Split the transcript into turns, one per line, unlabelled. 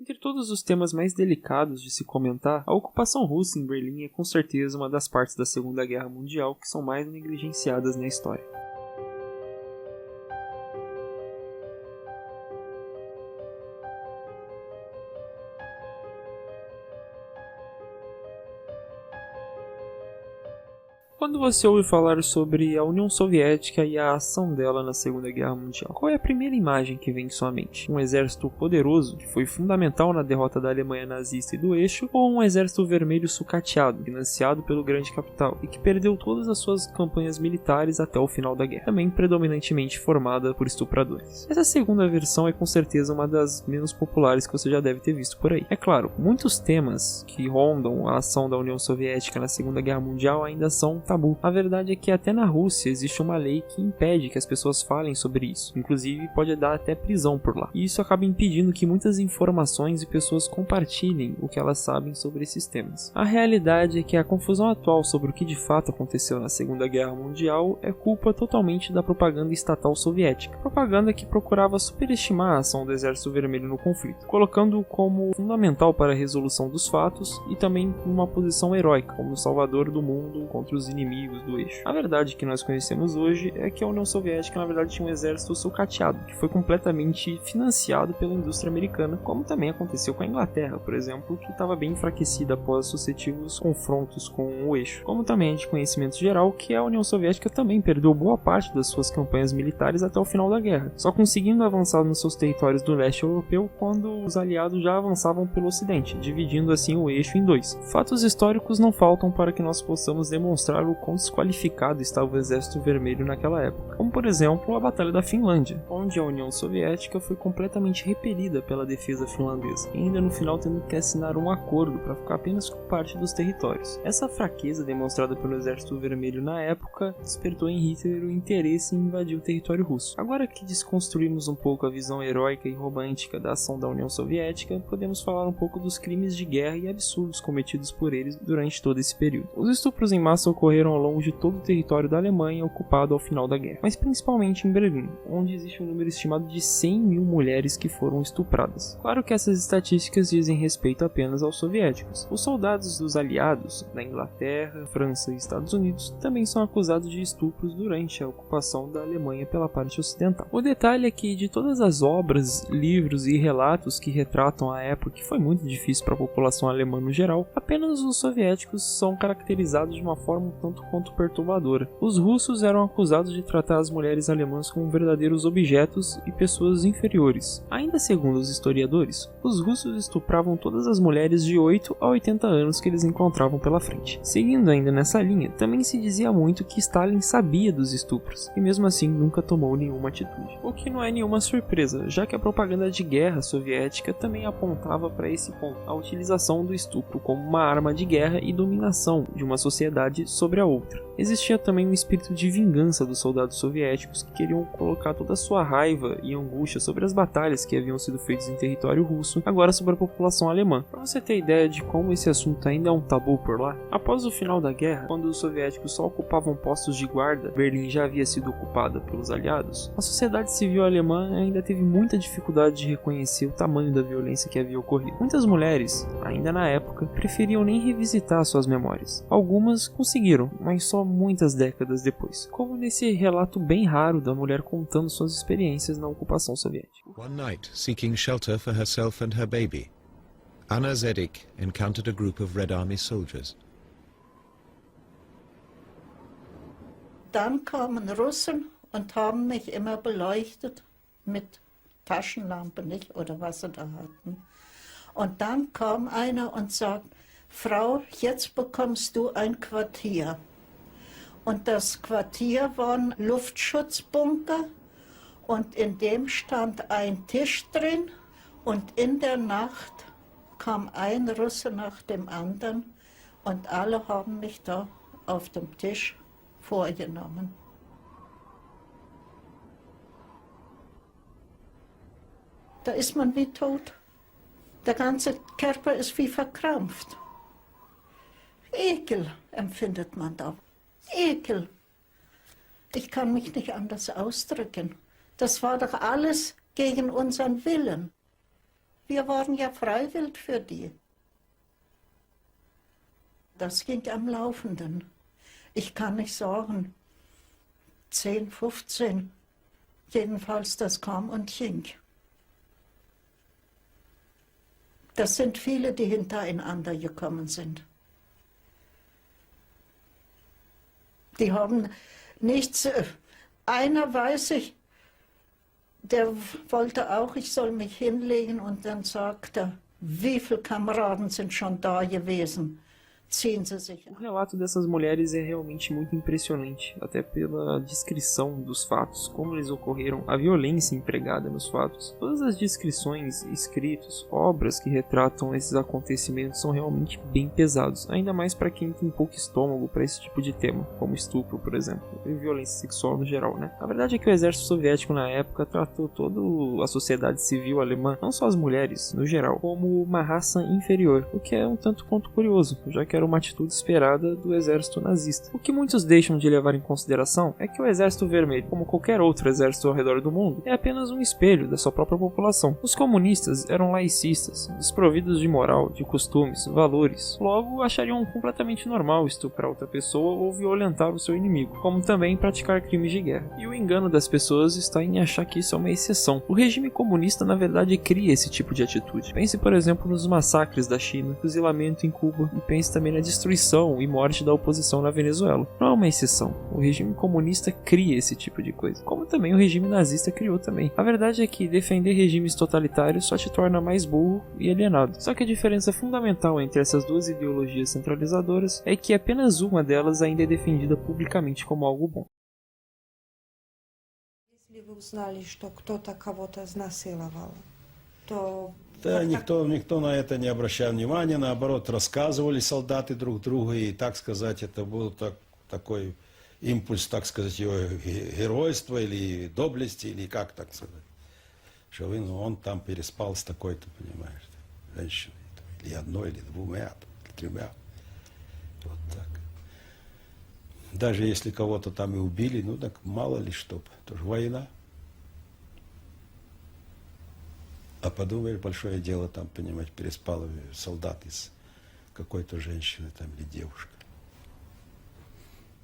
Entre todos os temas mais delicados de se comentar, a ocupação russa em Berlim é com certeza uma das partes da Segunda Guerra Mundial que são mais negligenciadas na história. Quando você ouve falar sobre a União Soviética e a ação dela na Segunda Guerra Mundial, qual é a primeira imagem que vem em sua mente? Um exército poderoso, que foi fundamental na derrota da Alemanha nazista e do eixo, ou um exército vermelho sucateado, financiado pelo grande capital, e que perdeu todas as suas campanhas militares até o final da guerra, também predominantemente formada por estupradores? Essa segunda versão é com certeza uma das menos populares que você já deve ter visto por aí. É claro, muitos temas que rondam a ação da União Soviética na Segunda Guerra Mundial ainda são tabu. A verdade é que até na Rússia existe uma lei que impede que as pessoas falem sobre isso. Inclusive pode dar até prisão por lá. E isso acaba impedindo que muitas informações e pessoas compartilhem o que elas sabem sobre esses temas. A realidade é que a confusão atual sobre o que de fato aconteceu na Segunda Guerra Mundial é culpa totalmente da propaganda estatal soviética. Propaganda que procurava superestimar a ação do Exército Vermelho no conflito, colocando-o como fundamental para a resolução dos fatos e também numa posição heróica, como o salvador do mundo contra os inimigos do eixo. A verdade que nós conhecemos hoje é que a União Soviética na verdade tinha um exército sucateado, que foi completamente financiado pela indústria americana, como também aconteceu com a Inglaterra, por exemplo, que estava bem enfraquecida após sucessivos confrontos com o eixo. Como também é de conhecimento geral que a União Soviética também perdeu boa parte das suas campanhas militares até o final da guerra, só conseguindo avançar nos seus territórios do leste europeu quando os aliados já avançavam pelo ocidente, dividindo assim o eixo em dois. Fatos históricos não faltam para que nós possamos demonstrar o quão desqualificado estava o Exército Vermelho naquela época, como por exemplo a Batalha da Finlândia, onde a União Soviética foi completamente repelida pela defesa finlandesa, e ainda no final tendo que assinar um acordo para ficar apenas com parte dos territórios. Essa fraqueza demonstrada pelo Exército Vermelho na época despertou em Hitler o interesse em invadir o território russo. Agora que desconstruímos um pouco a visão heróica e romântica da ação da União Soviética, podemos falar um pouco dos crimes de guerra e absurdos cometidos por eles durante todo esse período. Os estupros em massa ocorreram ao longo de todo o território da Alemanha ocupado ao final da guerra, mas principalmente em Berlim, onde existe um número estimado de 100.000 mulheres que foram estupradas. Claro que essas estatísticas dizem respeito apenas aos soviéticos. Os soldados dos aliados, da Inglaterra, França e Estados Unidos, também são acusados de estupros durante a ocupação da Alemanha pela parte ocidental. O detalhe é que de todas as obras, livros e relatos que retratam a época que foi muito difícil para a população alemã no geral, apenas os soviéticos são caracterizados de uma forma um tanto quanto perturbadora. Os russos eram acusados de tratar as mulheres alemãs como verdadeiros objetos e pessoas inferiores. Ainda segundo os historiadores, os russos estupravam todas as mulheres de 8 a 80 anos que eles encontravam pela frente. Seguindo ainda nessa linha, também se dizia muito que Stalin sabia dos estupros, e mesmo assim nunca tomou nenhuma atitude. O que não é nenhuma surpresa, já que a propaganda de guerra soviética também apontava para esse ponto, a utilização do estupro como uma arma de guerra e dominação de uma sociedade sobre a outra. Existia também um espírito de vingança dos soldados soviéticos que queriam colocar toda a sua raiva e angústia sobre as batalhas que haviam sido feitas em território russo, agora sobre a população alemã. Para você ter ideia de como esse assunto ainda é um tabu por lá, após o final da guerra, quando os soviéticos só ocupavam postos de guarda, Berlim já havia sido ocupada pelos aliados, a sociedade civil alemã ainda teve muita dificuldade de reconhecer o tamanho da violência que havia ocorrido. Muitas mulheres, ainda na época, preferiam nem revisitar suas memórias. Algumas conseguiram, mas só muitas décadas depois, como nesse relato bem raro da mulher contando suas experiências na ocupação soviética.
One night, seeking shelter for herself and her baby, Anna Zedek encountered a group of Red Army soldiers.
Dann kamen Russen und haben mich immer beleuchtet mit Taschenlampe, nicht, oder was sie da hatten. Und dann kam einer und sagt, Frau, jetzt bekommst du ein Quartier. Und das Quartier waren Luftschutzbunker und in dem stand ein Tisch drin und in der Nacht kam ein Russe nach dem anderen und alle haben mich da auf dem Tisch vorgenommen. Da ist man wie tot. Der ganze Körper ist wie verkrampft. Ekel empfindet man da. Ekel. Ich kann mich nicht anders ausdrücken. Das war doch alles gegen unseren Willen. wir waren ja freiwillig für die. Das ging am Laufenden. Ich kann nicht sagen, 10, 15, jedenfalls das kam und ging. Das sind viele, die hintereinander gekommen sind. Die haben nichts, einer weiß ich, der wollte auch, ich soll mich hinlegen und dann sagte er, wie viele Kameraden sind schon da gewesen? Ziehen Sie sich
O
an.
relato dessas mulheres é realmente muito impressionante, até pela descrição dos fatos, como eles ocorreram, a violência empregada nos fatos. Todas as descrições, escritos, obras que retratam esses acontecimentos são realmente bem pesados, ainda mais para quem tem pouco estômago para esse tipo de tema, como estupro, por exemplo, e violência sexual no geral, né? A verdade é que o exército soviético na época tratou toda a sociedade civil alemã, não só as mulheres, no geral, como uma raça inferior, o que é um tanto quanto curioso, já que era uma atitude esperada do exército nazista. O que muitos deixam de levar em consideração é que o exército vermelho, como qualquer outro exército ao redor do mundo, é apenas um espelho da sua própria população. Os comunistas eram laicistas, desprovidos de moral, de costumes, valores, logo achariam completamente normal estuprar outra pessoa ou violentar o seu inimigo, como também praticar crimes de guerra. E o engano das pessoas está em achar que isso é uma exceção. O regime comunista na verdade cria esse tipo de atitude. Pense por exemplo nos massacres da China, fuzilamento em Cuba e pense também na destruição e morte da oposição na Venezuela. Não é uma exceção. O regime comunista cria esse tipo de coisa, como também o regime nazista criou também. A verdade é que defender regimes totalitários só te torna mais burro e alienado. Só que a diferença fundamental entre essas duas ideologias centralizadoras é que apenas uma delas ainda é defendida publicamente como algo bom.
Если вы узнали, что кто-то кого-то изнасиловал, то
Да, никто на это не обращал внимания, наоборот, рассказывали солдаты друг другу, и, так сказать, это был такой импульс, так сказать, его геройства или доблести, или как так сказать, что он там переспал с такой-то, понимаешь, женщиной, или одной, или двумя, или тремя, вот так. Даже если кого-то там и убили, ну так мало ли что, тоже война. А подумаешь, большое дело там, понимаете, переспал солдат с какой-то женщиной там или девушкой.